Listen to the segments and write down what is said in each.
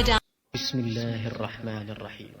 Ramadan. بسم الله الرحمن الرحيم.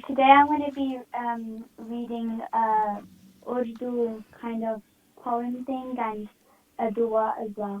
Today I'm going to be reading Urdu kind of poem thing and a dua as well.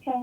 Okay.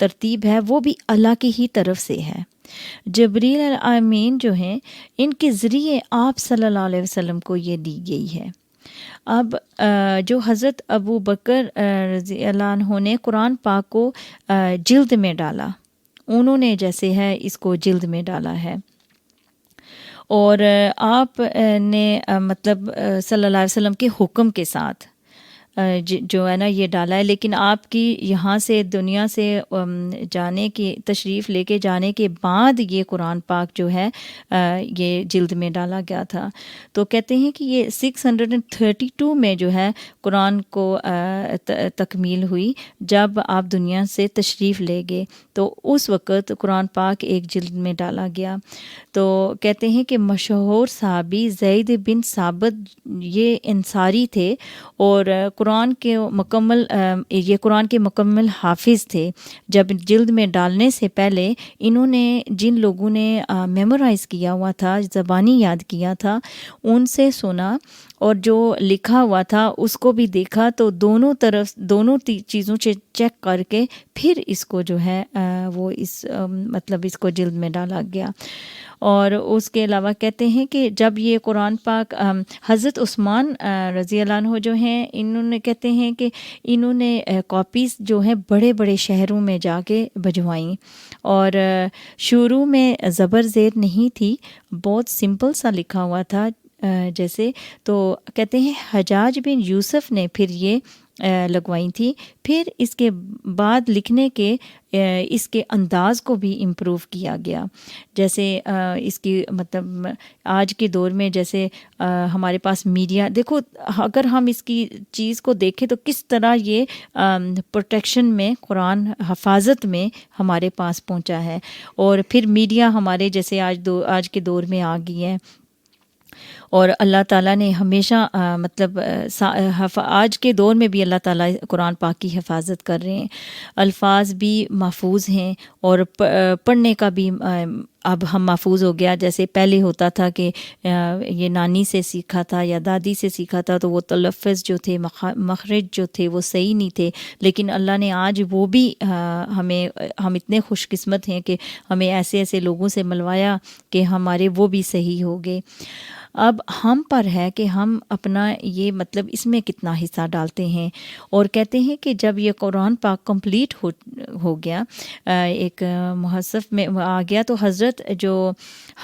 ترتیب ہے وہ بھی اللہ کی ہی طرف سے ہے. جبریل امین جو ہیں ان کے ذریعے آپ صلی اللہ علیہ وسلم کو یہ دی گئی ہے. اب جو حضرت ابو بکر رضی اللہ عنہ نے قرآن پاک کو جلد میں ڈالا، انہوں نے جیسے ہے اس کو جلد میں ڈالا ہے، اور آپ نے مطلب صلی اللہ علیہ وسلم کے حکم کے ساتھ جو ہے نا یہ ڈالا ہے. لیکن آپ کی یہاں سے دنیا سے جانے کی تشریف لے کے جانے کے بعد یہ قرآن پاک جو ہے یہ جلد میں ڈالا گیا تھا. تو کہتے ہیں کہ یہ 632 میں جو ہے قرآن کو تکمیل ہوئی جب آپ دنیا سے تشریف لے گئے، تو اس وقت قرآن پاک ایک جلد میں ڈالا گیا. تو کہتے ہیں کہ مشہور صحابی زید بن ثابت یہ انصاری تھے اور قرآن کے مکمل حافظ تھے. جب جلد میں ڈالنے سے پہلے انہوں نے جن لوگوں نے میمورائز کیا ہوا تھا، زبانی یاد کیا تھا، ان سے سنا اور جو لکھا ہوا تھا اس کو بھی دیکھا، تو دونوں چیزوں سے چیک کر کے پھر اس کو جو ہے وہ اس کو جلد میں ڈالا گیا. اور اس کے علاوہ کہتے ہیں کہ جب یہ قرآن پاک حضرت عثمان رضی اللہ عنہ جو ہیں انہوں نے کہتے ہیں کہ انہوں نے کاپیز جو ہیں بڑے بڑے شہروں میں جا کے بھجوائیں، اور شروع میں زبر زیر نہیں تھی، بہت سمپل سا لکھا ہوا تھا جیسے. تو کہتے ہیں حجاج بن یوسف نے پھر یہ لگوائی تھی. پھر اس کے بعد لکھنے کے اس کے انداز کو بھی امپروو کیا گیا. جیسے اس کی مطلب آج کے دور میں جیسے ہمارے پاس میڈیا، دیکھو اگر ہم اس کی چیز کو دیکھیں تو کس طرح یہ پروٹیکشن میں قرآن حفاظت میں ہمارے پاس پہنچا ہے، اور پھر میڈیا ہمارے جیسے آج کے دور میں آ گئی ہے. اور اللہ تعالیٰ نے ہمیشہ مطلب آج کے دور میں بھی اللہ تعالیٰ قرآن پاک کی حفاظت کر رہے ہیں. الفاظ بھی محفوظ ہیں اور پڑھنے کا بھی اب ہم محفوظ ہو گیا. جیسے پہلے ہوتا تھا کہ یہ نانی سے سیکھا تھا یا دادی سے سیکھا تھا تو وہ تلفظ جو تھے، مخرج جو تھے وہ صحیح نہیں تھے، لیکن اللہ نے آج وہ بھی ہم اتنے خوش قسمت ہیں کہ ہمیں ایسے ایسے لوگوں سے ملوایا کہ ہمارے وہ بھی صحیح ہو گئے. اب ہم پر ہے کہ ہم اپنا یہ مطلب اس میں کتنا حصہ ڈالتے ہیں. اور کہتے ہیں کہ جب یہ قرآن پاک کمپلیٹ ہو گیا، ایک مصحف میں آ گیا، تو حضرت جو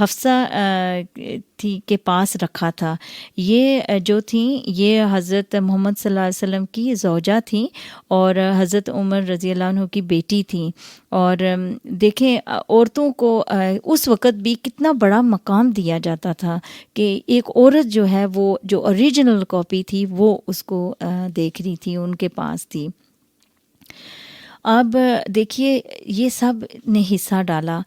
حفصہ تھی کے پاس رکھا تھا. یہ جو تھیں یہ حضرت محمد صلی اللہ علیہ وسلم کی زوجہ تھیں اور حضرت عمر رضی اللہ عنہ کی بیٹی تھیں. اور دیکھیں عورتوں کو اس وقت بھی کتنا بڑا مقام دیا جاتا تھا کہ ایک عورت جو ہے وہ جو اوریجنل کاپی تھی وہ اس کو دیکھ رہی تھی، ان کے پاس تھی. اب دیکھیے یہ سب نے حصہ ڈالا،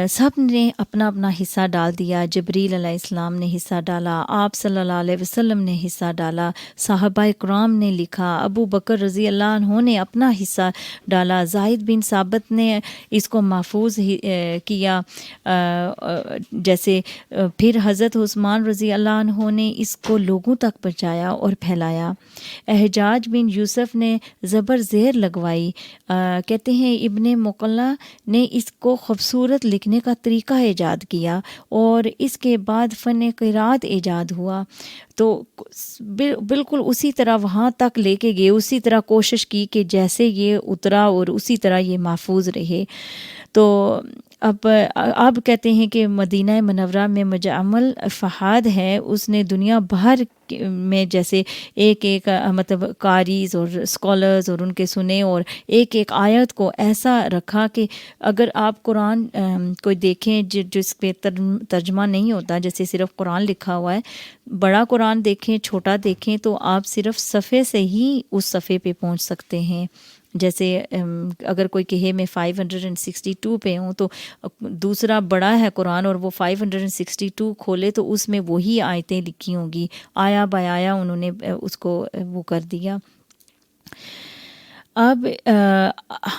سب نے اپنا اپنا حصہ ڈال دیا. جبریل علیہ السلام نے حصہ ڈالا، آپ صلی اللہ علیہ وسلم نے حصہ ڈالا، صحابہ کرام نے لکھا، ابو بکر رضی اللہ عنہ نے اپنا حصہ ڈالا، زید بن ثابت نے اس کو محفوظ کیا. جیسے پھر حضرت عثمان رضی اللہ عنہ نے اس کو لوگوں تک پہنچایا اور پھیلایا. حجاج بن یوسف نے زبر زیر لگوائی. کہتے ہیں ابن مقلہ نے اس کو خوبصورت لکھنے کا طریقہ ایجاد کیا اور اس کے بعد فن قرات ایجاد ہوا. تو بالکل اسی طرح وہاں تک لے کے گئے، اسی طرح کوشش کی کہ جیسے یہ اترا اور اسی طرح یہ محفوظ رہے. تو اب کہتے ہیں کہ مدینہ منورہ میں مجمل فہاد ہے، اس نے دنیا بھر میں جیسے ایک مطلب قاریز اور اسکالرز اور ان کے سنے اور ایک آیت کو ایسا رکھا کہ اگر آپ قرآن کوئی دیکھیں جس پہ ترجمہ نہیں ہوتا، جیسے صرف قرآن لکھا ہوا ہے، بڑا قرآن دیکھیں چھوٹا دیکھیں تو آپ صرف صفحے سے ہی اس صفحے پہ پہنچ سکتے ہیں. جیسے اگر کوئی کہے میں 562 پہ ہوں تو دوسرا بڑا ہے قرآن اور وہ 562 کھولے تو اس میں وہی آیتیں لکھی ہوں گی، آیا بایا انہوں نے اس کو وہ کر دیا. اب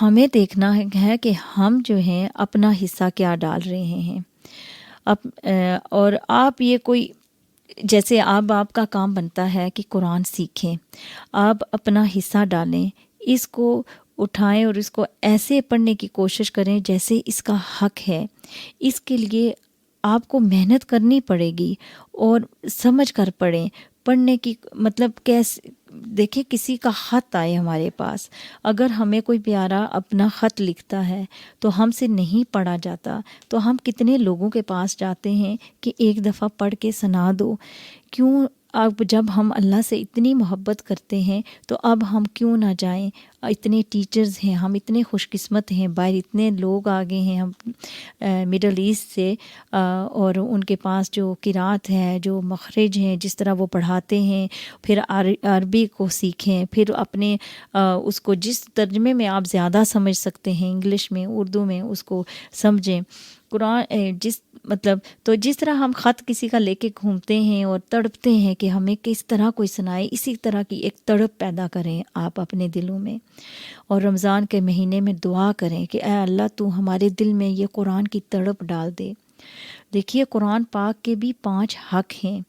ہمیں دیکھنا ہے کہ ہم جو ہیں اپنا حصہ کیا ڈال رہے ہیں. اور آپ یہ کوئی جیسے آپ کا کام بنتا ہے کہ قرآن سیکھیں، آپ اپنا حصہ ڈالیں، اس کو اٹھائیں اور اس کو ایسے پڑھنے کی کوشش کریں جیسے اس کا حق ہے. اس کے لیے آپ کو محنت کرنی پڑے گی اور سمجھ کر پڑھیں. پڑھنے کی مطلب کیسے دیکھیں کسی کا خط آئے ہمارے پاس، اگر ہمیں کوئی پیارا اپنا خط لکھتا ہے تو ہم سے نہیں پڑھا جاتا تو ہم کتنے لوگوں کے پاس جاتے ہیں کہ ایک دفعہ پڑھ کے سنا دو. کیوں اب جب ہم اللہ سے اتنی محبت کرتے ہیں تو اب ہم کیوں نہ جائیں. اتنے ٹیچرز ہیں، ہم اتنے خوش قسمت ہیں، باہر اتنے لوگ آگے ہیں ہم مڈل ایسٹ سے، اور ان کے پاس جو قرات ہے، جو مخرج ہیں، جس طرح وہ پڑھاتے ہیں، پھر عربی کو سیکھیں، پھر اپنے اس کو جس ترجمے میں آپ زیادہ سمجھ سکتے ہیں، انگلش میں، اردو میں، اس کو سمجھیں. قرآن تو جس طرح ہم خط کسی کا لے کے گھومتے ہیں اور تڑپتے ہیں کہ ہمیں کس طرح کوئی سنائے، اسی طرح کی ایک تڑپ پیدا کریں آپ اپنے دلوں میں. اور رمضان کے مہینے میں دعا کریں کہ اے اللہ تو ہمارے دل میں یہ قرآن کی تڑپ ڈال دے. دیکھیے قرآن پاک کے بھی 5 حق ہیں.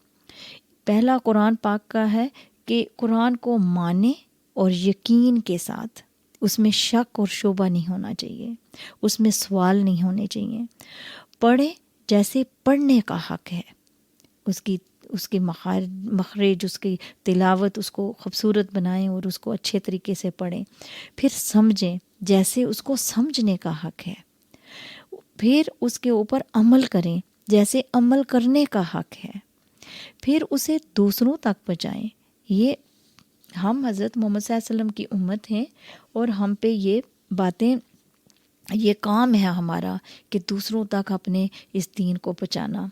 پہلا قرآن پاک کا ہے کہ قرآن کو مانیں اور یقین کے ساتھ، اس میں شک اور شبہ نہیں ہونا چاہیے، اس میں سوال نہیں ہونے چاہیے. پڑھیں جیسے پڑھنے کا حق ہے، اس کی مخرج، اس کی تلاوت، اس کو خوبصورت بنائیں اور اس کو اچھے طریقے سے پڑھیں. پھر سمجھیں جیسے اس کو سمجھنے کا حق ہے. پھر اس کے اوپر عمل کریں جیسے عمل کرنے کا حق ہے. پھر اسے دوسروں تک پہنچائیں. یہ ہم حضرت محمد صلی اللہ علیہ وسلم کی امت ہیں اور ہم پہ یہ باتیں، یہ کام ہے ہمارا کہ دوسروں تک اپنے اس دین کو پہنچانا.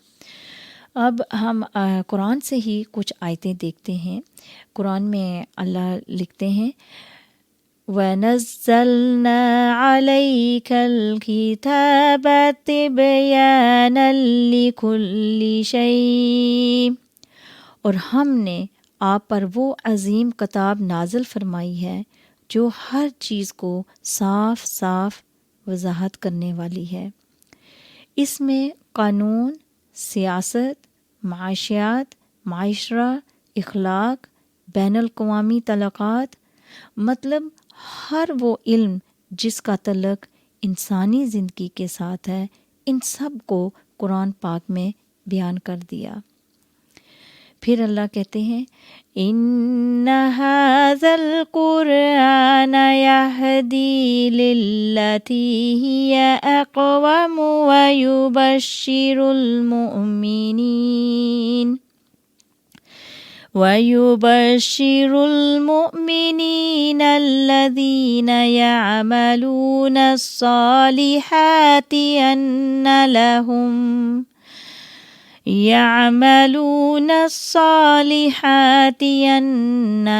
اب ہم قرآن سے ہی کچھ آیتیں دیکھتے ہیں. قرآن میں اللہ لکھتے ہیں وَنَزَّلْنَا عَلَيْكَ الْكِتَابَ تِبْيَانًا لِكُلِّ شَيْءٍ، اور ہم نے آپ پر وہ عظیم کتاب نازل فرمائی ہے جو ہر چیز کو صاف صاف وضاحت کرنے والی ہے. اس میں قانون، سیاست، معاشیات، معاشرہ، اخلاق، بین الاقوامی تعلقات، مطلب ہر وہ علم جس کا تعلق انسانی زندگی کے ساتھ ہے، ان سب کو قرآن پاک میں بیان کر دیا. پھر اللہ کہتے ہیں ان ھذا القرآن یہدی للتی ہی اقوم وَيُبَشِّرُ الْمُؤْمِنِينَ الَّذِينَ يَعْمَلُونَ الصَّالِحَاتِ أَنَّ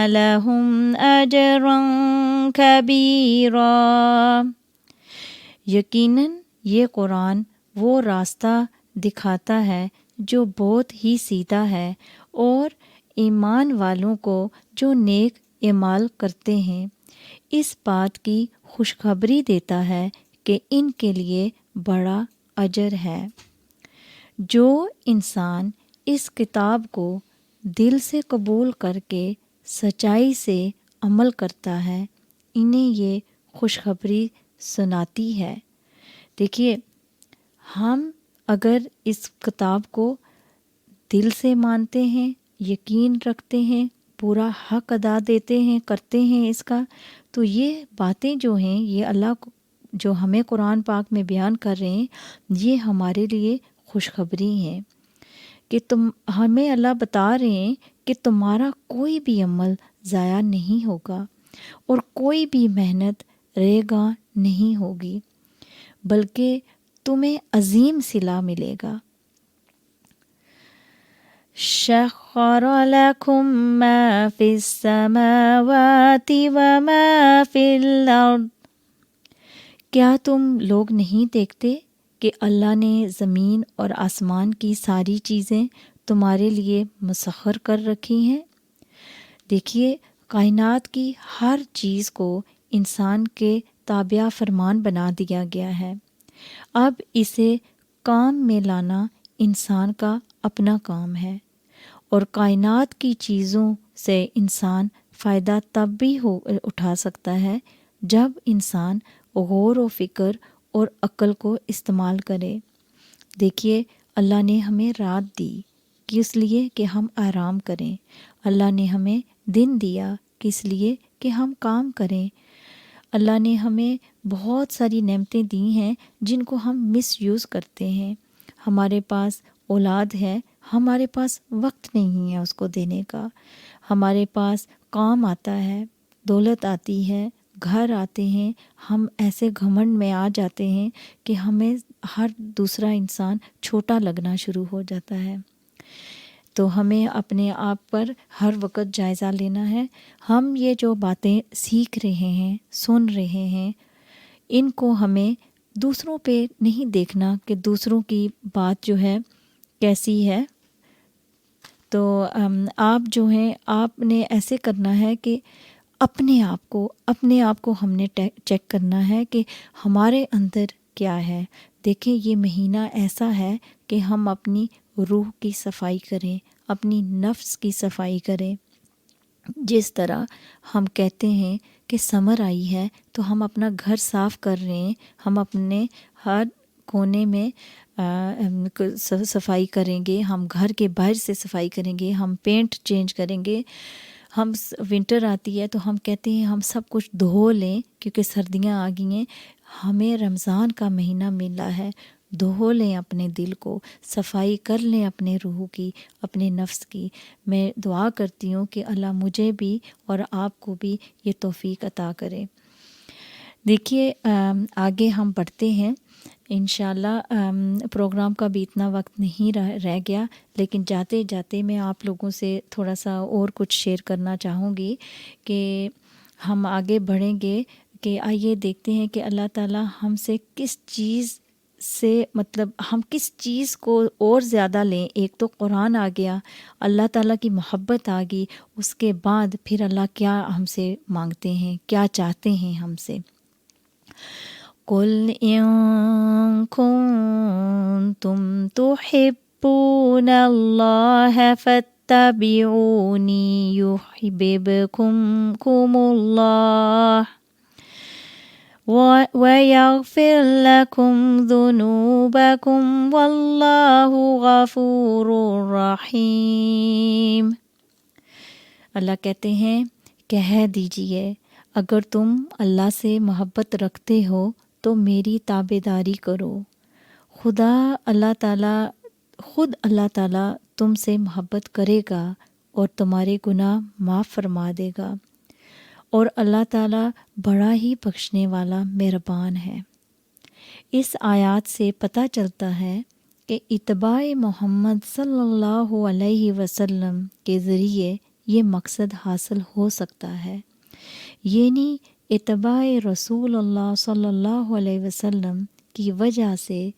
لَهُمْ أَجْرًا كَبِيرًا. یقیناً یہ قرآن وہ راستہ دکھاتا ہے جو بہت ہی سیدھا ہے، اور ایمان والوں کو جو نیک اعمال کرتے ہیں اس بات کی خوشخبری دیتا ہے کہ ان کے لیے بڑا اجر ہے. جو انسان اس کتاب کو دل سے قبول کر کے سچائی سے عمل کرتا ہے انہیں یہ خوشخبری سناتی ہے. دیکھیے ہم اگر اس کتاب کو دل سے مانتے ہیں، یقین رکھتے ہیں، پورا حق ادا دیتے ہیں، کرتے ہیں اس کا، تو یہ باتیں جو ہیں، یہ اللہ جو ہمیں قرآن پاک میں بیان کر رہے ہیں، یہ ہمارے لیے خوشخبری ہیں کہ ہمیں اللہ بتا رہے ہیں کہ تمہارا کوئی بھی عمل ضائع نہیں ہوگا اور کوئی بھی محنت رہے گا نہیں ہوگی، بلکہ تمہیں عظیم صلہ ملے گا. شَخَّرَ لَكُم مَّا فِي السَّمَاوَاتِ وَمَا فِي الْأَرْضِ. کیا تم لوگ نہیں دیکھتے کہ اللہ نے زمین اور آسمان کی ساری چیزیں تمہارے لیے مسخر کر رکھی ہیں؟ دیکھیے کائنات کی ہر چیز کو انسان کے تابع فرمان بنا دیا گیا ہے. اب اسے کام میں لانا انسان کا اپنا کام ہے، اور کائنات کی چیزوں سے انسان فائدہ تب بھی اٹھا سکتا ہے جب انسان غور و فکر اور عقل کو استعمال کرے۔ دیکھیے اللہ نے ہمیں رات دی کس لیے کہ ہم آرام کریں، اللہ نے ہمیں دن دیا کس لیے کہ ہم کام کریں، اللہ نے ہمیں بہت ساری نعمتیں دی ہیں جن کو ہم مس یوز کرتے ہیں۔ ہمارے پاس اولاد ہے، ہمارے پاس وقت نہیں ہے اس کو دینے کا، ہمارے پاس کام آتا ہے، دولت آتی ہے، گھر آتے ہیں، ہم ایسے گھمنڈ میں آ جاتے ہیں کہ ہمیں ہر دوسرا انسان چھوٹا لگنا شروع ہو جاتا ہے۔ تو ہمیں اپنے آپ پر ہر وقت جائزہ لینا ہے۔ ہم یہ جو باتیں سیکھ رہے ہیں، سن رہے ہیں، ان کو ہمیں دوسروں پہ نہیں دیکھنا کہ دوسروں کی بات جو ہے کیسی ہے۔ تو آپ جو ہیں آپ نے ایسے کرنا ہے کہ اپنے آپ کو ہم نے چیک کرنا ہے کہ ہمارے اندر کیا ہے۔ دیکھیں یہ مہینہ ایسا ہے کہ ہم اپنی روح کی صفائی کریں، اپنی نفس کی صفائی کریں۔ جس طرح ہم کہتے ہیں کہ سمر آئی ہے تو ہم اپنا گھر صاف کر رہے ہیں، ہم اپنے ہر کونے میں صفائی کریں گے، ہم گھر کے باہر سے صفائی کریں گے، ہم پینٹ چینج کریں گے۔ ہم ونٹر آتی ہے تو ہم کہتے ہیں ہم سب کچھ دھو لیں کیونکہ سردیاں آ گئی ہیں، ہمیں رمضان کا مہینہ ملا ہے، دھو لیں اپنے دل کو، صفائی کر لیں اپنے روح کی، اپنے نفس کی۔ میں دعا کرتی ہوں کہ اللہ مجھے بھی اور آپ کو بھی یہ توفیق عطا کرے۔ دیکھیے آگے ہم بڑھتے ہیں انشاءاللہ۔ پروگرام کا بھی اتنا وقت نہیں رہ گیا، لیکن جاتے جاتے میں آپ لوگوں سے تھوڑا سا اور کچھ شیئر کرنا چاہوں گی کہ ہم آگے بڑھیں گے کہ آئیے دیکھتے ہیں کہ اللہ تعالیٰ ہم سے کس چیز سے مطلب ہم کس چیز کو اور زیادہ لیں۔ ایک تو قرآن آ گیا، اللہ تعالیٰ کی محبت آ گئی، اس کے بعد پھر اللہ کیا ہم سے مانگتے ہیں، کیا چاہتے ہیں ہم سے۔ قُلْ إِن كُنتُمْ تُحِبُّونَ اللَّهَ فَاتَّبِعُونِي يُحْبِبْكُمُ اللَّهُ وَيَغْفِرْ لَكُمْ ذُنُوبَكُمْ وَاللَّهُ غَفُورٌ رَحِيمٌ۔ اللہ کہتے ہیں کہہ دیجئے اگر تم اللہ سے محبت رکھتے ہو تو میری تابعداری کرو، خود اللہ تعالیٰ تم سے محبت کرے گا اور تمہارے گناہ معاف فرما دے گا، اور اللہ تعالیٰ بڑا ہی بخشنے والا مہربان ہے۔ اس آیات سے پتہ چلتا ہے کہ اتباع محمد صلی اللہ علیہ وسلم کے ذریعے یہ مقصد حاصل ہو سکتا ہے، یعنی اتباع رسول اللہ صلی اللہ علیہ وسلم کی وجہ سے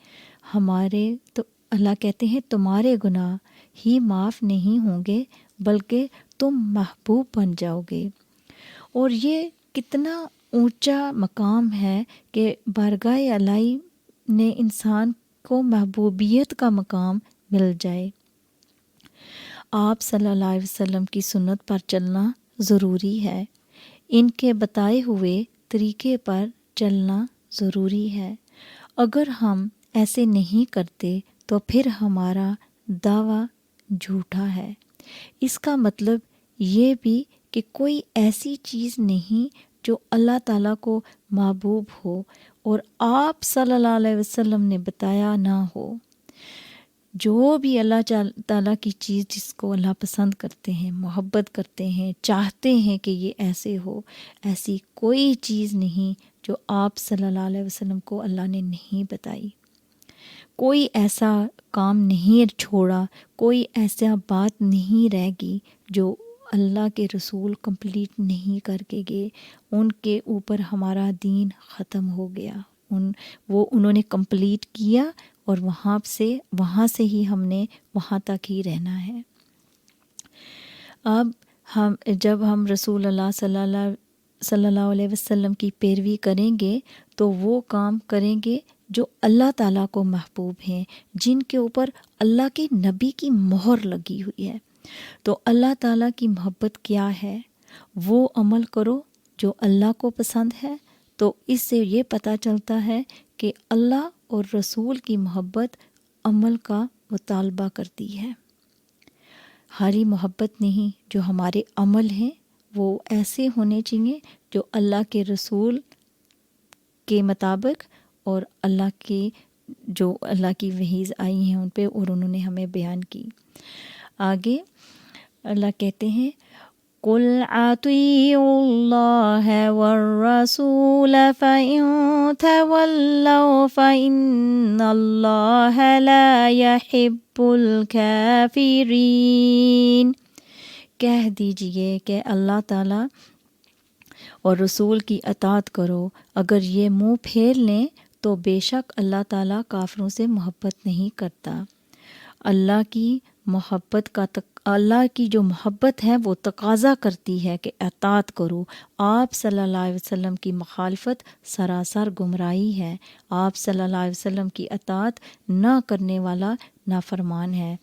ہمارے تو اللہ کہتے ہیں تمہارے گناہ ہی معاف نہیں ہوں گے بلکہ تم محبوب بن جاؤ گے۔ اور یہ کتنا اونچا مقام ہے کہ بارگاہ الہی نے انسان کو محبوبیت کا مقام مل جائے۔ آپ صلی اللہ علیہ وسلم کی سنت پر چلنا ضروری ہے، ان کے بتائے ہوئے طریقے پر چلنا ضروری ہے۔ اگر ہم ایسے نہیں کرتے تو پھر ہمارا دعویٰ جھوٹا ہے۔ اس کا مطلب یہ بھی کہ کوئی ایسی چیز نہیں جو اللہ تعالیٰ کو محبوب ہو اور آپ صلی اللہ علیہ وسلم نے بتایا نہ ہو۔ جو بھی اللہ تعالیٰ کی چیز جس کو اللہ پسند کرتے ہیں، محبت کرتے ہیں، چاہتے ہیں کہ یہ ایسے ہو، ایسی کوئی چیز نہیں جو آپ صلی اللہ علیہ وسلم کو اللہ نے نہیں بتائی۔ کوئی ایسا کام نہیں چھوڑا، کوئی ایسا بات نہیں رہ گئی جو اللہ کے رسول کمپلیٹ نہیں کر کے گئے۔ ان کے اوپر ہمارا دین ختم ہو گیا، انہوں نے کمپلیٹ کیا اور وہاں سے ہی ہم نے وہاں تک ہی رہنا ہے۔ اب جب ہم رسول اللہ صلی اللہ علیہ وسلم کی پیروی کریں گے تو وہ کام کریں گے جو اللہ تعالیٰ کو محبوب ہیں، جن کے اوپر اللہ کے نبی کی مہر لگی ہوئی ہے۔ تو اللہ تعالیٰ کی محبت کیا ہے؟ وہ عمل کرو جو اللہ کو پسند ہے، تو اس سے یہ پتہ چلتا ہے کہ اللہ اور رسول کی محبت عمل کا مطالبہ کرتی ہے. خالی محبت نہیں، جو ہمارے عمل ہیں وہ ایسے ہونے چاہیے جو اللہ کے رسول کے مطابق اور اللہ کی وحیز آئی ہیں ان پہ اور انہوں نے ہمیں بیان کی. آگے اللہ کہتے ہیں قُلْ أَطِيعُوا اللَّهَ وَالرَّسُولَ فَإِن تَوَلَّوْا فَإِنَّ اللَّهَ لَا يَحِبُّ الْكَافِرِينَ. کہہ دیجئے کہ اللہ تعالیٰ اور رسول کی اطاعت کرو، اگر یہ منہ پھیر لیں تو بے شک اللہ تعالیٰ کافروں سے محبت نہیں کرتا. اللہ کی جو محبت ہے وہ تقاضا کرتی ہے کہ اطاعت کرو. آپ صلی اللہ علیہ وسلم کی مخالفت سراسر گمراہی ہے. آپ صلی اللہ علیہ وسلم کی اطاعت نہ کرنے والا نافرمان ہے.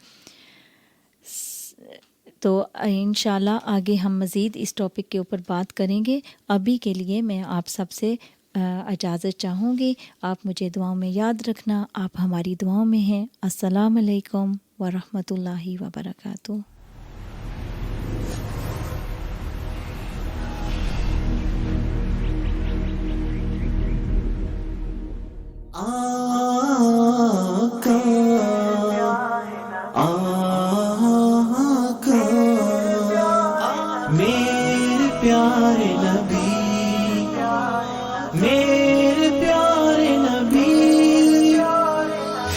تو انشاءاللہ آگے ہم مزید اس ٹاپک کے اوپر بات کریں گے. ابھی کے لیے میں آپ سب سے اجازت چاہوں گی. آپ مجھے دعاؤں میں یاد رکھنا، آپ ہماری دعاؤں میں ہیں. السلام علیکم ورحمۃ اللہ وبرکاتہ. میرے پیارے نبی، میرے پیارے نبی،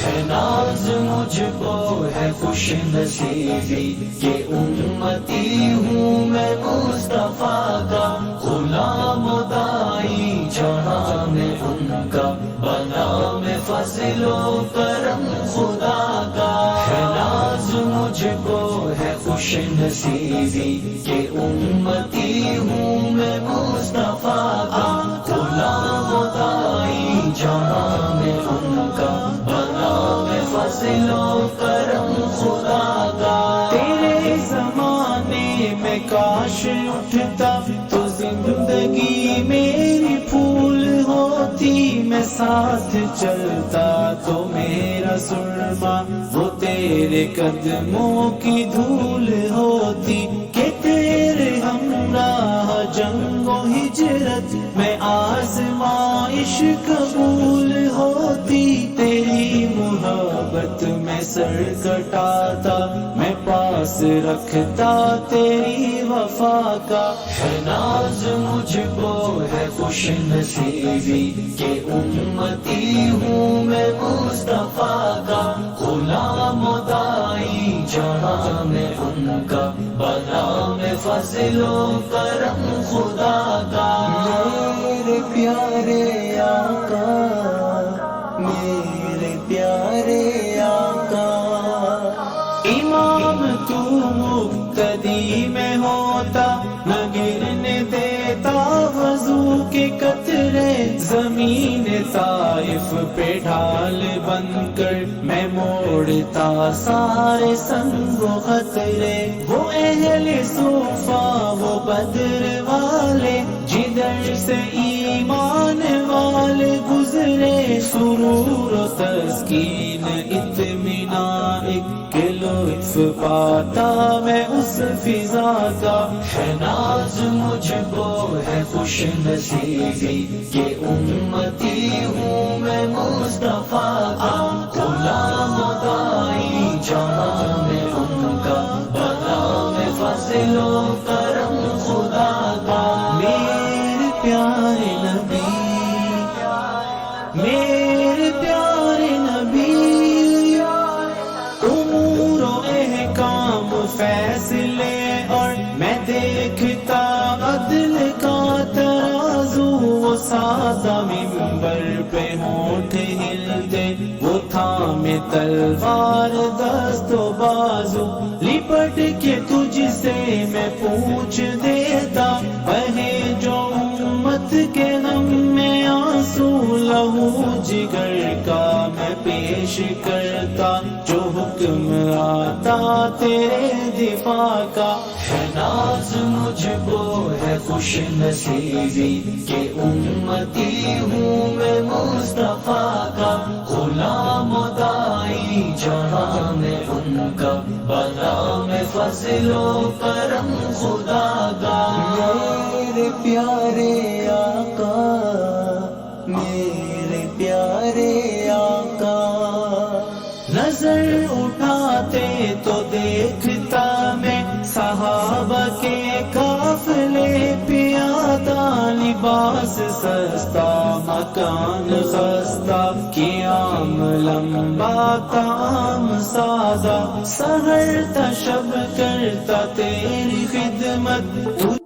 ہے ناز مجھ کو ہے خوش نصیبی کہ امتی ہوں میں مصطفیٰ کا، غلام و دائی جہاں میں ان کا، بنا میں فضل و کرم خدا کا. ہے ناز مجھ کو ہے خوش نصیبی کہ امتی ہوں میں مصطفیٰ کا، غلام و دائی جہاں میں ان کا، بنا میں فضل و کرم خدا کا. تیرے زمانے میں کاش اٹھتا تو زندگی میری پھول ہوتی، میں ساتھ چلتا تو میرا سرما وہ تیرے قدموں کی دھول ہوتی، کہ تیرے ہمراہ جنگ و ہجرت میں آزمائش قبول ہوتی. تیری محبت میں سر کٹاتا، میں پاس رکھتا تیری وفا کا. ہے ناز مجھ کو ہے خوش نصیبی کہ امتی ہوں میں مصطفیٰ کا، غلام و دائی جہاں میں ان کا، بنا میں فضل و کرم خدا کا. میرے پیارے آقا، میرے پیارے آقا، امام تو مقتدی میں ہوتا، نہ گرنے دیتا وضو کے قطرے، زمین طائف پہ ڈھال بن کر میں موڑتا سارے سنگ و خطرے. وہ اہل صوفہ وہ بدر والے، جدھر سے ایمان والے گزرے، سرور و تسکین اطمینان کے لطف پاتا میں اس فضا کا. ہے ناز مجھ کو ہے خوش نصیبی کہ امتی ہوں میں مصطفیٰ کا، غلام و دائی جہاں میں ان کا، بنا میں فضل و کرم خدا کا. میرے پیارے نبی، میرے پیارے نبی، امور و احکام فیصلے اور میں دیکھتا عدل کا ترازو، وہ سادہ منبر پہ ہونٹ ہلتے، وہ تھامے تلوار دست و بازو، لپٹ کے تجھ سے میں پوچھ دیتا، بہے جو امت کے غم میں آنسو، لہو جگر کا میں پیش کرتا کرتا جو حکم آتا تیرے دفاع کا، ہے ناز مجھ کو ہے خوش نصیبی کہ امتی ہوں میں مصطفیٰ کا، غلام و داعی جہاں میں ان کا، بنا میں فضل و کرم خدا کا، میرے پیارے آقا میرے پیارے آقا، نظر اٹھاتے تو دیکھتا میں صحابہ کے قافلے پیادہ، لباس سستا مکان خستہ، قیام لمبا کام سادہ، سحر تا شب کرتا تیری خدمت،